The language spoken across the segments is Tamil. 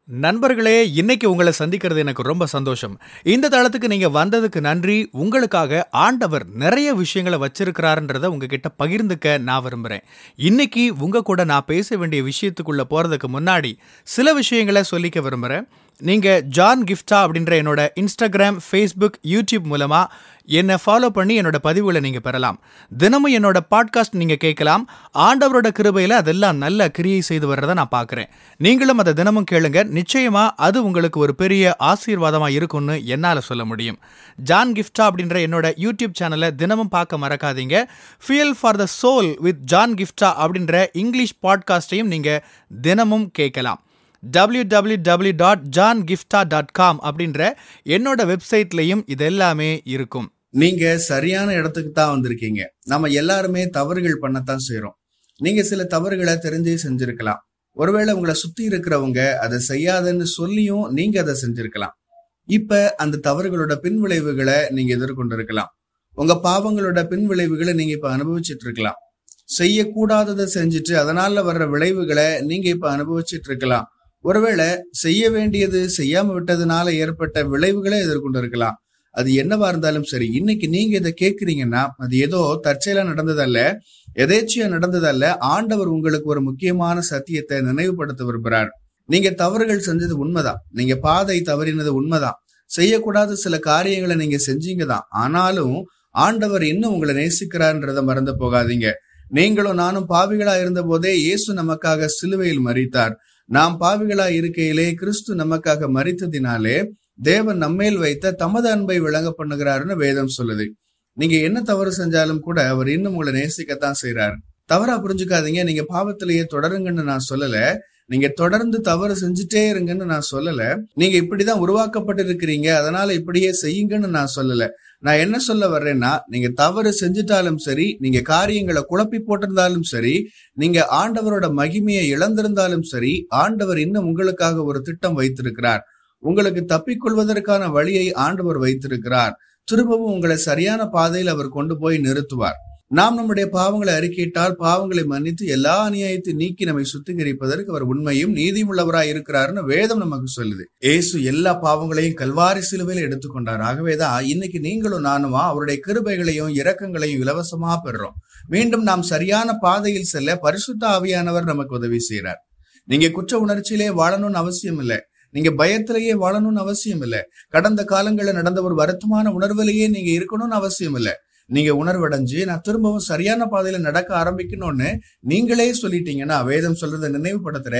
நண்பர்களே, இன்னைக்கு உங்கள சந்திக்கிறது எனக்கு ரொம்ப சந்தோஷம். இந்த தளத்துக்கு நீங்க வந்ததுக்கு நன்றி. உங்களுக்காக ஆண்டவர் நெறைய விஷயங்கள வச்சிருக்கிறாருன்றத உங்ககிட்ட பகிர்ந்துக்க நான் விரும்புறேன். இன்னைக்கு உங்க கூட நான் பேச வேண்டிய விஷயத்துக்குள்ள போறதுக்கு முன்னாடி, சில விஷயங்கள சொல்லிக்க விரும்புறேன். நீங்க ஜான் கிஃப்டா அப்படின்ற என்னோட Instagram, Facebook, YouTube மூலமா என்ன ஃபாலோ பண்ணி என்னோட பதிவுகள நீங்க பெறலாம். தினமும் என்னோட பாட்காஸ்ட் நீங்க கேட்கலாம். ஆண்டவரோட கிருபையில அதெல்லாம் நல்ல கிரியை செய்து வர்றத நான் பார்க்கிறேன். நீங்களும் அத தினமும் கேளுங்க. நிச்சயமா அது உங்களுக்கு ஒரு பெரிய ஆசீர்வாதமா இருக்கும்னு என்னால சொல்ல முடியும். ஜான் கிஃப்டா அப்படின்ற என்னோட யூடியூப் சேனலை தினமும் பார்க்க மறக்காதீங்க. Fuel for the soul with John கிஃப்டா அப்படின்ற இங்கிலீஷ் பாட்காஸ்டையும் நீங்க தினமும் கேட்கலாம். www.johngifta.com அப்படின்ற என்னோட வெப்சைட்லயும் இதெல்லாமே இருக்கும். நீங்க சரியான இடத்துக்கு தான் வந்திருக்கீங்க. நம்ம எல்லாருமே தவறுகள் பண்ணத்தான் செய்றோம். நீங்க சில தவறுகளை தெரிஞ்சே செஞ்சிருக்கலாம். ஒருவேளை உங்களை சுத்தி இருக்கிறவங்க அதை செய்யாதன்னு சொல்லியும் நீங்க அதை செஞ்சிருக்கலாம். இப்ப அந்த தவறுகளோட பின்விளைவுகளை நீங்க எதிர்கொண்டிருக்கலாம். உங்க பாவங்களோட பின்விளைவுகளை நீங்க இப்ப அனுபவிச்சுட்டு இருக்கலாம். செய்யக்கூடாததை செஞ்சுட்டு அதனால வர்ற விளைவுகளை நீங்க இப்ப அனுபவிச்சுட்டு இருக்கலாம். ஒருவேளை செய்ய வேண்டியது செய்யாம விட்டதுனால ஏற்பட்ட விளைவுகளை எதிர்கொண்டு இருக்கலாம். அது என்னவா இருந்தாலும் சரி, இன்னைக்கு நீங்க இதை கேட்கிறீங்கன்னா அது ஏதோ தற்செயலா நடந்ததல்ல, எதேச்சியா நடந்ததல்ல. ஆண்டவர் உங்களுக்கு ஒரு முக்கியமான சத்தியத்தை நினைவுபடுத்த விரும்புறார். நீங்க தவறுகள் செஞ்சது உண்மைதான், நீங்க பாதை தவறினது உண்மைதான், செய்யக்கூடாத சில காரியங்களை நீங்க செஞ்சீங்க தான். ஆனாலும் ஆண்டவர் இன்னும் உங்களை நேசிக்கிறார்ன்றத மறந்து போகாதீங்க. நீங்களும் நானும் பாவிகளா இருந்த போதே இயேசு நமக்காக சிலுவையில் மரித்தார். நாம் பாவிகளா இருக்கையிலே கிறிஸ்து நமக்காக மரித்ததினாலே தேவன் நம்மேல் வைத்த தமது அன்பை விளங்க பண்ணுகிறாருன்னு வேதம் சொல்லுது. நீங்க என்ன தவறு செஞ்சாலும் கூட அவர் இன்னும் உங்களை நேசிக்கத்தான் செய்யறாரு. தவறா புரிஞ்சுக்காதீங்க. நீங்க பாவத்திலேயே தொடருங்கன்னு நான் சொல்லல. நீங்க தொடர்ந்து தவறு செஞ்சுட்டே இருங்கன்னு நான் சொல்லல. நீங்க இப்படிதான் உருவாக்கப்பட்டிருக்கிறீங்க, அதனால இப்படியே செய்யுங்கன்னு நான் சொல்லல. நான் என்ன சொல்ல வர்றேன்னா, நீங்க தவறு செஞ்சுட்டாலும் சரி, நீங்க காரியங்களை குழப்பி போட்டிருந்தாலும் சரி, நீங்க ஆண்டவரோட மகிமையை இழந்திருந்தாலும் சரி, ஆண்டவர் இன்னும் உங்களுக்காக ஒரு திட்டம் வைத்திருக்கிறார். உங்களுக்கு தப்பிக்கொள்வதற்கான வழியை ஆண்டவர் வைத்திருக்கிறார். திரும்பவும் உங்களை சரியான பாதையில் அவர் கொண்டு போய் நிறுத்துவார். நாம் நம்முடைய பாவங்களை அறிக்கையிட்டால் பாவங்களை மன்னித்து எல்லா அநியாயத்தை நீக்கி நம்மை சுத்திகரிப்பதற்கு அவர் உண்மையும் நீதியும் உள்ளவராய் இருக்கிறார்னு வேதம் நமக்கு சொல்லுது. இயேசு எல்லா பாவங்களையும் கல்வாரி சிலுவையில் எடுத்துக்கொண்டார். ஆகவேதான் இன்னைக்கு நீங்களும் நானுமா அவருடைய கிருபைகளையும் இரக்கங்களையும் இலவசமா பெறுறோம். மீண்டும் நாம் சரியான பாதையில் செல்ல பரிசுத்த ஆவியானவர் நமக்கு உதவி செய்யறார். நீங்க குற்ற உணர்ச்சியிலே வாழணும்னு அவசியம் இல்லை. நீங்க பயத்திலேயே வாழணும்னு அவசியம் இல்லை. கடந்த காலங்களில் நடந்த ஒரு வருத்தமான உணர்விலேயே நீங்க இருக்கணும்னு அவசியம் இல்லை. நீங்க உணர்வடைஞ்சு நான் திரும்பவும் சரியான பாதையில நடக்க ஆரம்பிக்கணும்னு நீங்களே சொல்லிட்டீங்கன்னா, வேதம் சொல்றதை நினைவுபடுத்துற,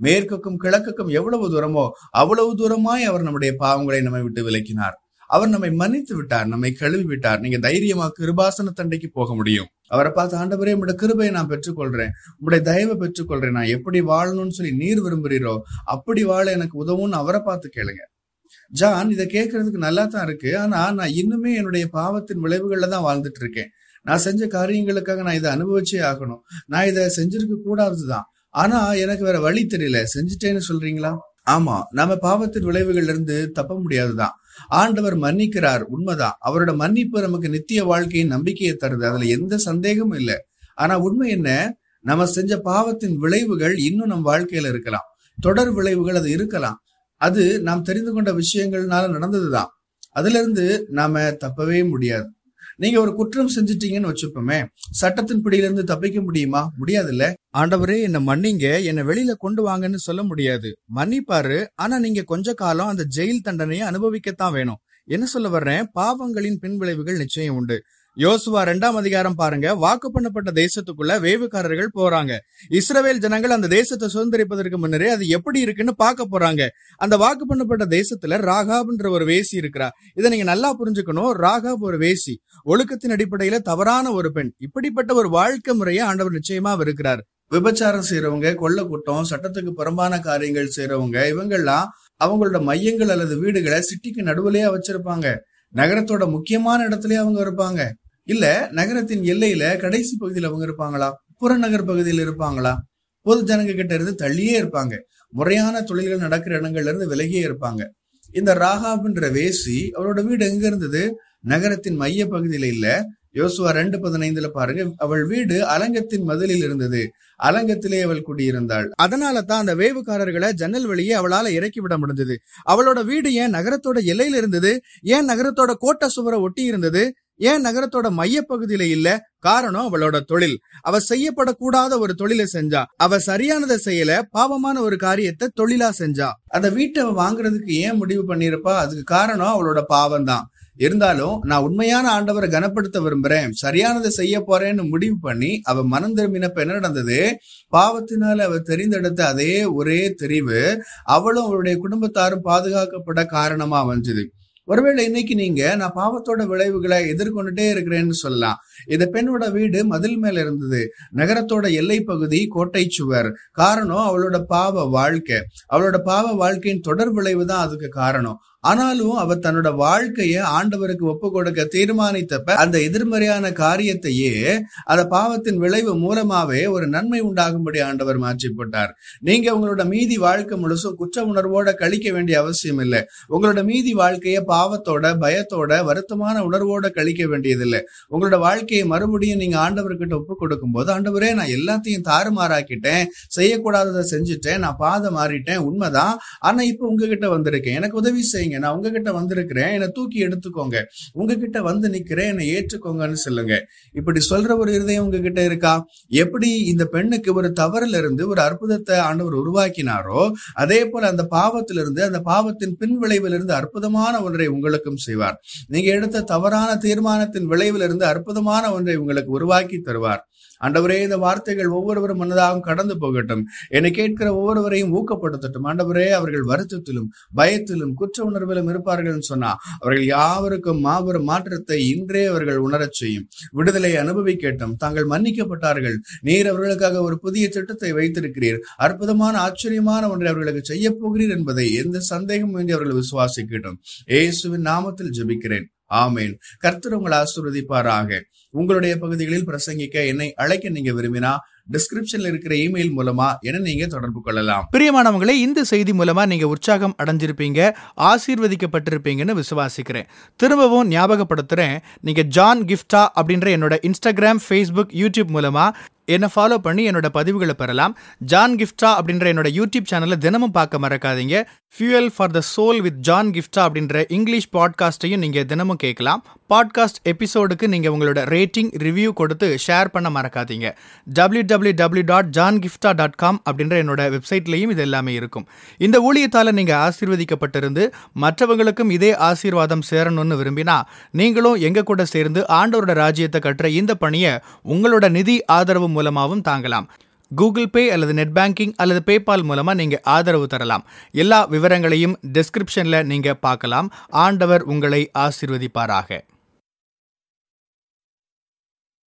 மேற்குக்கும் கிழக்குக்கும் எவ்வளவு தூரமோ அவ்வளவு தூரமாய் அவர் நம்முடைய பாவங்களை நம்மை விட்டு விலக்கினார். அவர் நம்மை மன்னித்து விட்டார், நம்மை கழுவி விட்டார். நீங்க தைரியமா கிருபாசன தண்டைக்கு போக முடியும். அவரை பார்த்து, ஆண்டவரே உங்களுடைய கிருபையை நான் பெற்றுக்கொள்றேன், உங்களுடைய தயவை பெற்றுக்கொள்றேன், நான் எப்படி வாழணும்னு சொல்லி நீர் விரும்புறீரோ அப்படி வாழ எனக்கு உதவும்னு அவரை பார்த்து கேளுங்க. ஜான், இதை கேட்கறதுக்கு நல்லா தான் இருக்கு. ஆனா நான் இன்னுமே என்னுடைய பாவத்தின் விளைவுகள்ல தான் வாழ்ந்துட்டு இருக்கேன். நான் செஞ்ச காரியங்களுக்காக நான் இதை அனுபவிச்சே ஆகணும். நான் இதை செஞ்சிருக்க கூடாதுதான். ஆனா எனக்கு வேற வழி தெரியல, செஞ்சுட்டேன்னு சொல்றீங்களா? ஆமா, நம்ம பாவத்தின் விளைவுகள்ல இருந்து தப்ப முடியாதுதான். ஆண்டவர் மன்னிக்கிறார், உண்மைதான். அவரோட மன்னிப்பு நமக்கு நித்திய வாழ்க்கையின் நம்பிக்கையை தருது, அதுல எந்த சந்தேகமும் இல்லை. ஆனா உண்மை என்ன, நம்ம செஞ்ச பாவத்தின் விளைவுகள் இன்னும் நம் வாழ்க்கையில இருக்கலாம். தொடர் விளைவுகள் அது இருக்கலாம். அது நாம் தெரிந்து கொண்ட விஷயங்கள்னால நடந்ததுதான். அதுல இருந்து நாம தப்பவே முடியாது. நீங்க ஒரு குற்றம் செஞ்சிட்டீங்கன்னு வச்சுப்போமே, சட்டத்தின் பிடியிலிருந்து தப்பிக்க முடியுமா? முடியாது இல்ல. ஆண்டவரே என்ன மன்னிங்க, என்ன வெளியில கொண்டு வாங்கன்னு சொல்ல முடியாது. மன்னிப்பாரு, ஆனா நீங்க கொஞ்ச காலம் அந்த ஜெயில் தண்டனையை அனுபவிக்கத்தான் வேணும். என்ன சொல்ல வர்றேன், பாவங்களின் பின்விளைவுகள் நிச்சயம் உண்டு. யோசுவா 2ஆம் அதிகாரம் பாருங்க. வாக்கு பண்ணப்பட்ட தேசத்துக்குள்ள வேவுக்காரர்கள் போறாங்க. இஸ்ரவேல் ஜனங்கள் அந்த தேசத்தை சுதந்திரிப்பதற்கு முன்னரே அது எப்படி இருக்குன்னு பார்க்க போறாங்க. அந்த வாக்கு பண்ணப்பட்ட தேசத்துல ராகாப்ன்ற ஒரு வேசி இருக்கிறா. இதை நீங்க நல்லா புரிஞ்சுக்கணும். ராகாப் ஒரு வேசி, ஒழுக்கத்தின் அடிப்படையில தவறான ஒரு பெண். இப்படிப்பட்ட ஒரு வாழ்க்கை முறையை ஆண்டவர் நிச்சயமா இருக்கிறார். விபச்சாரம் செய்யறவங்க, கொள்ள கூட்டம், சட்டத்துக்கு புறம்பான காரியங்கள் செய்யறவங்க, இவங்கெல்லாம் அவங்களோட மையங்கள் அல்லது வீடுகளை சிட்டிக்கு நடுவுலயே வச்சிருப்பாங்க. நகரத்தோட முக்கியமான இடத்துலயே அவங்க இருப்பாங்க. இல்ல நகரத்தின் எல்லையில கடைசி பகுதியில் அவங்க இருப்பாங்களா? புறநகர் பகுதியில் இருப்பாங்களா? பொது ஜனங்க கிட்ட இருந்து தள்ளியே இருப்பாங்க. முறையான தொழில்கள் நடக்கிற இடங்கள்ல இருந்து விலகியே இருப்பாங்க. இந்த ராகாப்ன்ற வேசி, அவரோட வீடு எங்க இருந்தது? நகரத்தின் மைய பகுதியில இல்ல, யோசுவா 2:15 பாருங்க, அவள் வீடு அலங்கத்தின் மதிலில் இருந்தது, அலங்கத்திலே அவள் குடியிருந்தாள். அதனால தான் அந்த வேவுக்காரர்களை ஜன்னல் வழியே அவளால இறக்கி விட முடிஞ்சது. அவளோட வீடு ஏன் நகரத்தோட எல்லையில இருந்தது? ஏன் நகரத்தோட கோட்டை சுவரை ஒட்டி இருந்தது? ஏன் நகரத்தோட மையப்பகுதியில இல்ல? காரணம் அவளோட தொழில். அவ செய்யப்படக்கூடாத ஒரு தொழிலை செஞ்சா. அவ சரியானதை செய்யல, பாவமான ஒரு காரியத்தை தொழிலா செஞ்சா. அந்த வீட்டை வாங்குறதுக்கு ஏன் முடிவு பண்ணிருப்பா? அதுக்கு காரணம் அவளோட பாவம் தான். இருந்தாலும் நான் உண்மையான ஆண்டவரை கனப்படுத்த விரும்புறேன், சரியானதை செய்ய போறேன்னு முடிவு பண்ணி அவ மனம் திரும்பினப்ப என்ன நடந்தது? பாவத்தினால அவ தெரிந்தெடுத்த அதே ஒரே தெரிவு அவளும் அவளுடைய குடும்பத்தாரும் பாதுகாக்கப்பட காரணமா அமைஞ்சது. ஒருவேளை இன்னைக்கு நீங்க நான் பாவத்தோட விளைவுகளை எதிர்கொண்டுட்டே இருக்கிறேன்னு சொல்லலாம். இந்த பெண்ணோட வீடு மதில் மேல இருந்தது, நகரத்தோட எல்லை பகுதி கோட்டை சுவர். காரணம் அவளோட பாவ வாழ்க்கை. அவளோட பாவ வாழ்க்கையின் தொடர் விளைவு தான் அதுக்கு காரணம். ஆனாலும் அவ தன்னோட வாழ்க்கைய ஆண்டவருக்கு ஒப்பு கொடுக்க தீர்மானித்தப்ப அந்த எதிர்மறையான காரியத்தையே அந்த பாவத்தின் விளைவு மூலமாவே ஒரு நன்மை உண்டாகும்படி ஆண்டவர் மாற்றி போட்டார். நீங்க உங்களோட மீதி வாழ்க்கை முழுசும் குற்ற உணர்வோட கழிக்க வேண்டிய அவசியம் இல்லை. உங்களோட மீதி வாழ்க்கைய பாவத்தோட, பயத்தோட, வருத்தமான உணர்வோட கழிக்க வேண்டியதில்லை. உங்களோட வாழ்க்கையை மறுபடியும் நீங்க ஆண்டவர்கிட்ட ஒப்பு கொடுக்கும் போது, ஆண்டவரே நான் எல்லாத்தையும் தாறுமாறாக்கிட்டேன், செய்யக்கூடாததை செஞ்சுட்டேன், நான் பாதை மாறிட்டேன், உண்மைதான், ஆனா இப்ப உங்ககிட்ட வந்திருக்கேன், எனக்கு உதவி செய்யுங்க, நான் உங்ககிட்ட வந்திருக்கிறேன், என்னை தூக்கி எடுத்துக்கோங்க, உங்ககிட்ட வந்து நிக்கிறேன், என்னை ஏற்றுக்கோங்கன்னு சொல்லுங்க. இப்படி சொல்ற ஒரு இருதயம் உங்ககிட்ட இருக்கா? எப்படி இந்த பெண்ணுக்கு ஒரு தவறுல இருந்து ஒரு அற்புதத்தை ஆண்டவர் உருவாக்கினாரோ, அதே போல அந்த பாவத்திலிருந்து, அந்த பாவத்தின் பின் விளைவிலிருந்து அற்புதமான ஒன்றை உங்களுக்கும் செய்வார். நீங்க எடுத்த தவறான தீர்மானத்தின் விளைவிலிருந்து அற்புதமான ஒன்றை உங்களுக்கு உருவாக்கி தருவார். ஆண்டவரே, இந்த வார்த்தைகள் ஒவ்வொருவரும் மனதாகவும் கடந்து போகட்டும், என்னை கேட்கிற ஒவ்வொருவரையும் ஊக்கப்படுத்தட்டும். ஆண்டவரே, அவர்கள் வருத்தத்திலும் பயத்திலும் குற்ற உணர்விலும் இருப்பார்கள் சொன்னா அவர்கள் யாவருக்கும் மாபெரும் மாற்றத்தை இன்றே அவர்கள் உணரச் செய்யும். விடுதலை அனுபவிக்கட்டும். தாங்கள் மன்னிக்கப்பட்டார்கள், நீர் அவர்களுக்காக ஒரு புதிய திட்டத்தை வைத்திருக்கிறீர், அற்புதமான ஆச்சரியமான ஒன்றை அவர்களுக்கு செய்ய போகிறீர் என்பதை எந்த சந்தேகமும் இன்றி அவர்கள் விசுவாசிக்கட்டும். இயேசுவின் நாமத்தில் ஜெபிக்கிறேன், ஆமேன். கர்த்தர் உங்களை ஆசீர்வதிப்பாராக. உங்களுடைய பகுதிகளில் பிரசங்கிக்க என்னை அழைக்க நீங்க விரும்பினா டிஸ்கிரிப்ஷன்ல இருக்கிற இமெயில் மூலமா என்ன நீங்க தொடர்பு கொள்ளலாம். பிரியமானவங்களே, இந்த செய்தி மூலமா நீங்க உற்சாகம் அடைஞ்சிருப்பீங்க, ஆசீர்வதிக்கப்பட்டிருப்பீங்கன்னு விசுவாசிக்கிறேன். திரும்பவும் ஞாபகப்படுத்துறேன், நீங்க ஜான் கிஃப்டா அப்படின்ற என்னோட இன்ஸ்டாகிராம், ஃபேஸ்புக், யூடியூப் மூலமா என்னை ஃபாலோ பண்ணி என்னோட பதிவுகளை பெறலாம். ஜான் கிஃப்டா அப்படின்ற என்னோட யூடியூப் சேனலை தினமும் பார்க்க மறக்காதீங்க. Fuel for the soul with John கிஃப்டா அப்படின்ற இங்கிலீஷ் பாட்காஸ்டையும் நீங்கள் தினமும் கேட்கலாம். பாட்காஸ்ட் எபிசோடுக்கு நீங்கள் உங்களோட ரேட்டிங், ரிவ்யூ கொடுத்து ஷேர் பண்ண மறக்காதீங்க. www.johngifta.com அப்படின்ற என்னோட வெப்சைட்லையும் இது எல்லாமே இருக்கும். இந்த ஊழியத்தால் நீங்கள் ஆசீர்வதிக்கப்பட்டிருந்து மற்றவங்களுக்கும் இதே ஆசீர்வாதம் சேரணும்னு விரும்பினா நீங்களும் எங்க கூட சேர்ந்து ஆண்டவரோட ராஜ்யத்தை கட்டுற இந்த பணியை உங்களோட நிதி ஆதரவு மூலமாகவும் தாங்கலாம். கூகுள் பே அல்லது நெட் பேங்கிங் அல்லது பேபால் மூலமா நீங்க ஆதரவு தரலாம். எல்லா விவரங்களையும் டிஸ்கிரிப்ஷன்ல நீங்க பார்க்கலாம். ஆண்டவர் உங்களை ஆசீர்வதிப்பாராக.